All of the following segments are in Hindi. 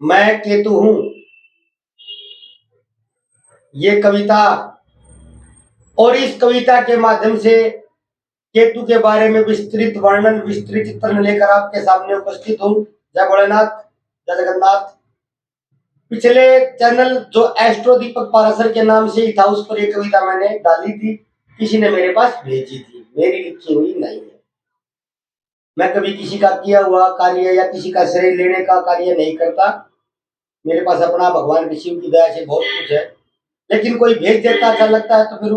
मैं केतु हूं। ये कविता और इस कविता के माध्यम से केतु के बारे में विस्तृत वर्णन, विस्तृत चित्रण लेकर आपके सामने उपस्थित हूं। जय भोलेनाथ, जय जगन्नाथ। पिछले चैनल जो एस्ट्रो दीपक पारासर के नाम से ही था, उस पर एक कविता मैंने डाली थी, किसी ने मेरे पास भेजी थी, मेरी लिखी हुई नहीं है। मैं कभी किसी का किया हुआ कार्य या किसी का श्रेय लेने का कार्य नहीं करता। मेरे पास अपना भगवान की शिव की दया से बहुत कुछ है, लेकिन कोई भेज देता, अच्छा लगता है तो फिर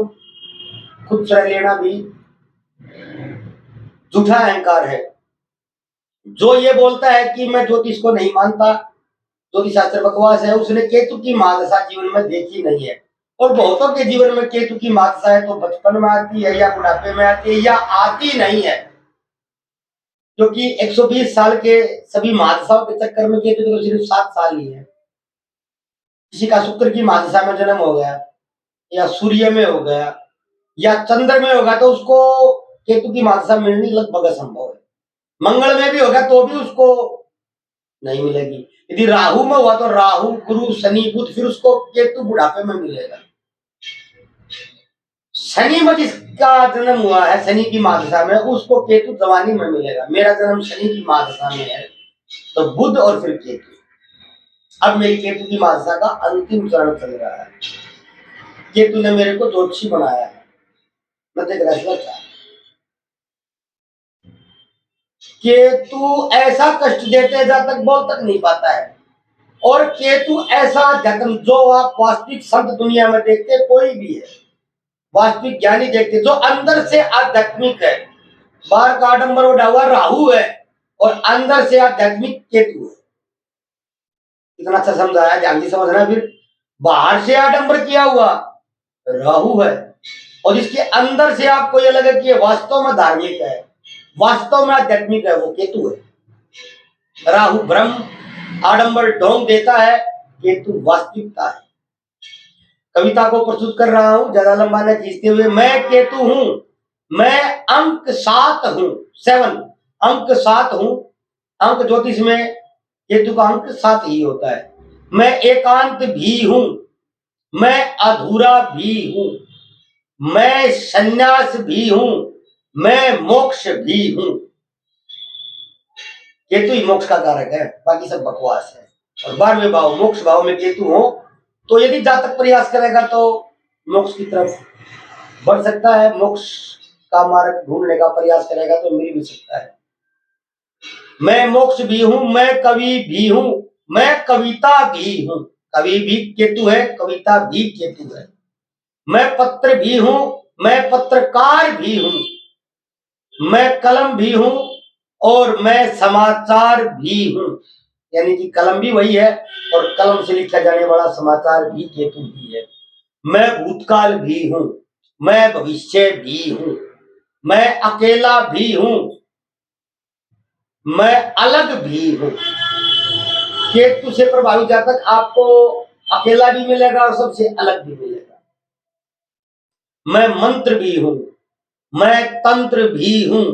खुद श्रेय लेना भी झूठा अहंकार है। जो ये बोलता है कि मैं ज्योतिष को नहीं मानता, ज्योतिष शास्त्र बकवास है, उसने केतु की महादशा जीवन में देखी नहीं है। और बहुतों के जीवन में केतु की महादशा है तो बचपन में आती है या बुढ़ापे में आती है या आती नहीं है, क्योंकि 120 साल के सभी महादशाओं के चक्कर में केतु तो सिर्फ 7 साल ही है। किसी का शुक्र की महादशा में जन्म हो गया या सूर्य में हो गया या चंद्र में होगा तो उसको केतु की महादशा मिलनी लगभग असंभव है। मंगल में भी होगा तो भी उसको नहीं मिलेगी। यदि राहु में हुआ तो राहु, गुरु, शनि, बुध, फिर उसको केतु बुढ़ापे में मिलेगा। शनि में जिसका जन्म हुआ है शनि की महादशा में, उसको केतु जवानी में मिलेगा। मेरा जन्म शनि की महादशा में है तो बुध और फिर केतु। अब मेरी केतु की महादशा का अंतिम चरण चल रहा है। केतु ने मेरे को ज्योतिषी बनाया है, मैं देख रहा था। केतु ऐसा कष्ट देते जब तक बोल तक नहीं पाता है। और केतु ऐसा अध्यात्म जो आप वास्तविक संत दुनिया में देखते, कोई भी है वास्तविक ज्ञानी देखते, जो अंदर से आध्यात्मिक है। बाहर का आडंबर उड़ा हुआ राहु है और अंदर से आध्यात्मिक केतु है। इतना अच्छा समझाया, ध्यान से समझना। फिर बाहर से आडंबर किया हुआ राहु है और इसके अंदर से आपको यह लगे कि ये वास्तव में धार्मिक है, वास्तव में आध्यात्मिक है, वो केतु है। राहु ब्रह्म आडंबर ढोंग देता है, केतु वास्तविकता है। कविता को प्रस्तुत कर रहा हूं ज्यादा लंबा न खींचते हुए। मैं केतु हूं, मैं अंक 7 हूं, 7 अंक 7 हूं। अंक ज्योतिष में केतु का अंक 7 ही होता है। मैं एकांत भी हूं, मैं अधूरा भी हूं, मैं संन्यास भी हूं, मैं मोक्ष भी हूं। केतु ही मोक्ष का कारक है, बाकी सब बकवास है। और 12वें भाव मोक्ष भाव में केतु हो तो यदि जातक प्रयास करेगा तो मोक्ष की तरफ बढ़ सकता है, मोक्ष का मार्ग ढूंढने का प्रयास करेगा तो मिल भी सकता है। मैं मोक्ष भी हूं, मैं कवि भी हूं, मैं कविता भी हूं। कवि भी केतु है, कविता भी केतु है। मैं पत्र भी हूं, मैं पत्रकार भी हूं, मैं कलम भी हूं और मैं समाचार भी हूं। यानी कि कलम भी वही है और कलम से लिखा जाने वाला समाचार भी केतु ही है। मैं भूतकाल भी हूं, मैं भविष्य भी हूं, मैं अकेला भी हूं, मैं अलग भी हूं। केतु से प्रभावित जातक आपको अकेला भी मिलेगा और सबसे अलग भी मिलेगा। मैं मंत्र भी हूं, मैं तंत्र भी हूं।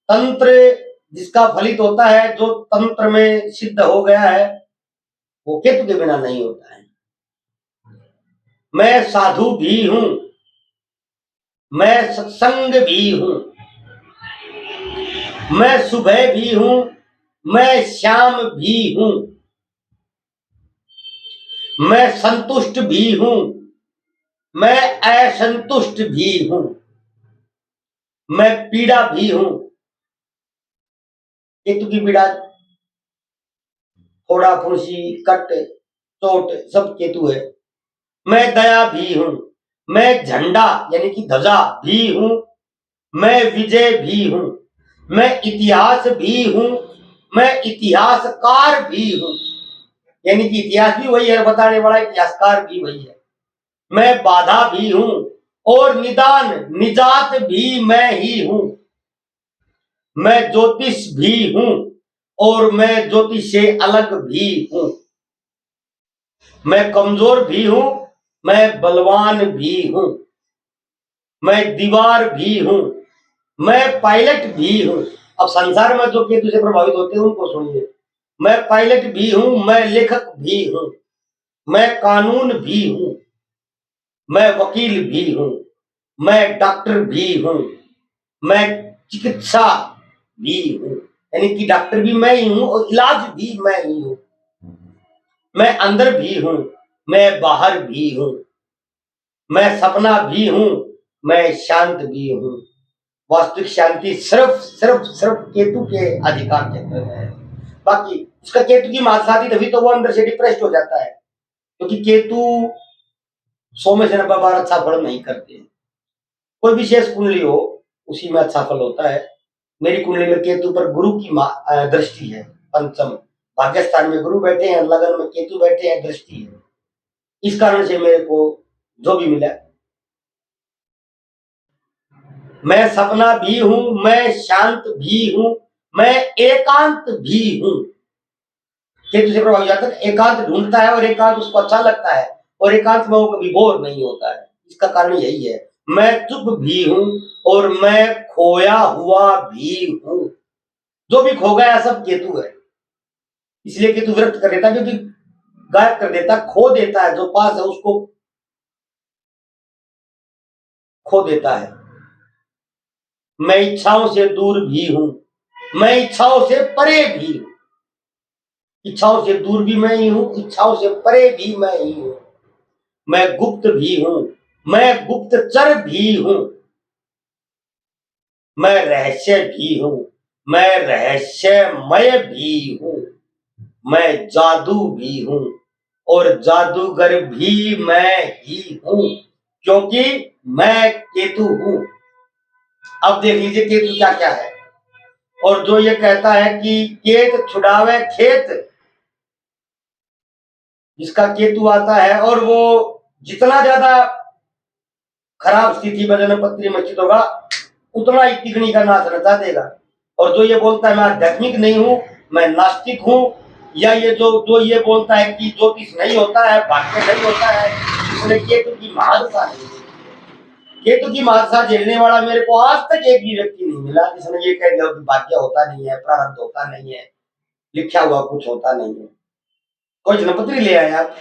तंत्र जिसका फलित होता है, जो तंत्र में सिद्ध हो गया है, वो केतु के बिना नहीं होता है। मैं साधु भी हूं, मैं सत्संग भी हूं, मैं सुबह भी हूं, मैं शाम भी हूं, मैं संतुष्ट भी हूं, मैं असंतुष्ट भी हूं, मैं पीड़ा भी हूं। केतु की पीड़ा फोड़ा फुंसी कट चोट सब केतु है। मैं दया भी हूं, मैं झंडा यानी कि ध्वजा भी हूं, मैं विजय भी हूं, मैं इतिहास भी हूं, मैं इतिहासकार भी हूं। यानी कि इतिहास भी वही है, बताने वाला इतिहासकार भी वही है। मैं बाधा भी हूं और निदान निजात भी मैं ही हूं। मैं ज्योतिष भी हूं और मैं ज्योतिष से अलग भी हूं। मैं कमजोर भी हूं, मैं बलवान भी हूं, मैं दीवार भी हूं, मैं पायलट भी हूं। अब संसार में जो केतु से प्रभावित होते हैं उनको सुनिए। मैं पायलट भी हूं, मैं लेखक भी हूं, मैं कानून भी हूं, मैं वकील भी हूं, मैं डॉक्टर भी हूं, मैं चिकित्सा भी हूं। यानी कि डॉक्टर भी मैं ही हूं और इलाज भी मैं ही हूं। मैं अंदर भी हूं, मैं बाहर भी हूं, मैं सपना भी हूं, मैं शांत भी हूं। वास्तविक शांति सिर्फ सिर्फ सिर्फ केतु के अधिकार क्षेत्र में है। बाकी उसका केतु की महासाथी, तभी तो वो अंदर से डिप्रेस्ड हो जाता है, क्योंकि केतु 100 में से 90 बार अच्छा फल नहीं करते। कोई विशेष कुंडली हो उसी में अच्छा फल होता है। मेरी कुंडली में केतु पर गुरु की दृष्टि है, पंचम भाग्यस्थान में गुरु बैठे हैं, लगन में केतु बैठे हैं, दृष्टि है। इस कारण से मेरे को जो भी मिला, मैं सपना भी हूं, मैं शांत भी हूं, मैं एकांत भी हूं। केतु से प्रभावित जातक एकांत ढूंढता है और एकांत उसको अच्छा लगता है और एकांत में वो कभी बोर नहीं होता है। इसका कारण यही है। मैं चुप भी हूं और मैं खोया हुआ भी हूं। जो भी खो गया सब केतु है, इसलिए केतु विरक्त कर देता है, क्योंकि गायब कर देता, खो देता है, जो पास है उसको खो देता है। मैं इच्छाओं से दूर भी हूं, मैं इच्छाओं से परे भी हूं। इच्छाओं से दूर भी मैं ही हूं, इच्छाओं से परे भी मैं ही हूं। मैं गुप्त भी हूं, मैं गुप्तचर भी हूं, मैं रहस्य भी हूं, मैं रहस्यमय भी हूं, मैं जादू भी हूं और जादूगर भी मैं ही हूं, क्योंकि मैं केतु हूं। अब देख लीजिए केतु क्या क्या है। और जो ये कहता है कि केत छुड़ावे खेत, जिसका केतु आता है और वो जितना ज्यादा खराब स्थिति में जन्म पत्री में स्थित होगा, उतना ही तिगनी का नाश रचा देगा। और जो ये बोलता है मैं आध्यात्मिक नहीं हूं, मैं नास्तिक हूं, या ये जो जो ये बोलता है कि ज्योतिष नहीं होता है, भाग्य नहीं होता है, इसने केतु की महादशा नहीं देखी है। केतु की महादशा झेलने वाला मेरे को आज तक एक भी व्यक्ति नहीं मिला जिसने ये कह दिया कि भाग्य होता नहीं है, प्रारब्ध होता नहीं है, लिखा हुआ कुछ होता नहीं है। कोई जन्मपत्री ले आए आप,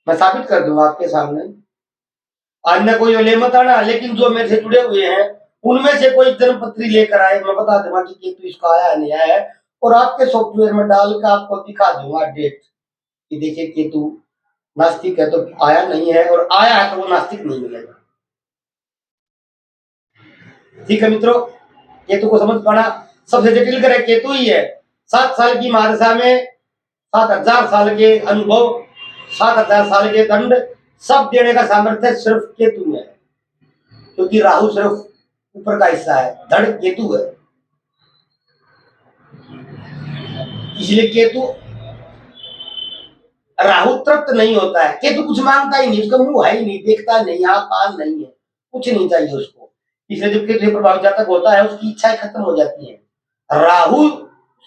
मैं साबित कर दूंगा आपके सामने। अन्य कोई ले मत आना, लेकिन जो मेरे से जुड़े हुए हैं उनमें से कोई जन्मपत्री लेकर आए, मैं बता दूंगा कि केतु इसका आया नहीं आया है, और आपके सॉफ्टवेयर में डाल कर आपको दिखा दूंगा डेट कि देखिए केतु नास्तिक है तो आया नहीं है, और आया है तो वो नास्तिक नहीं मिलेगा। ठीक है मित्रों, केतु को समझ पाना सबसे जटिल ग्रह केतु ही है। 7 साल की महादशा में 7,000 साल के अनुभव, 7,000 साल के दंड सब देने का सामर्थ्य सिर्फ केतु में है, क्योंकि राहु सिर्फ ऊपर का हिस्सा है, धड़ केतु है। इसलिए केतु, राहु तृप्त नहीं होता है, केतु कुछ मांगता ही नहीं, उसका मुंह है ही नहीं, देखता नहीं, यहाँ कान नहीं है, कुछ नहीं चाहिए उसको। इसलिए जब केतु प्रभावित जातक होता है उसकी इच्छाएं खत्म हो जाती है। राहु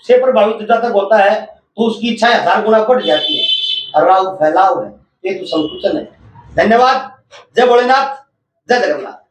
से प्रभावित जातक होता है तो उसकी इच्छाएं 1000 गुना बढ़ जाती है। राहु फैलाव है, केतु संकुचन है। धन्यवाद। जय भोलेनाथ, जय जगन्नाथ।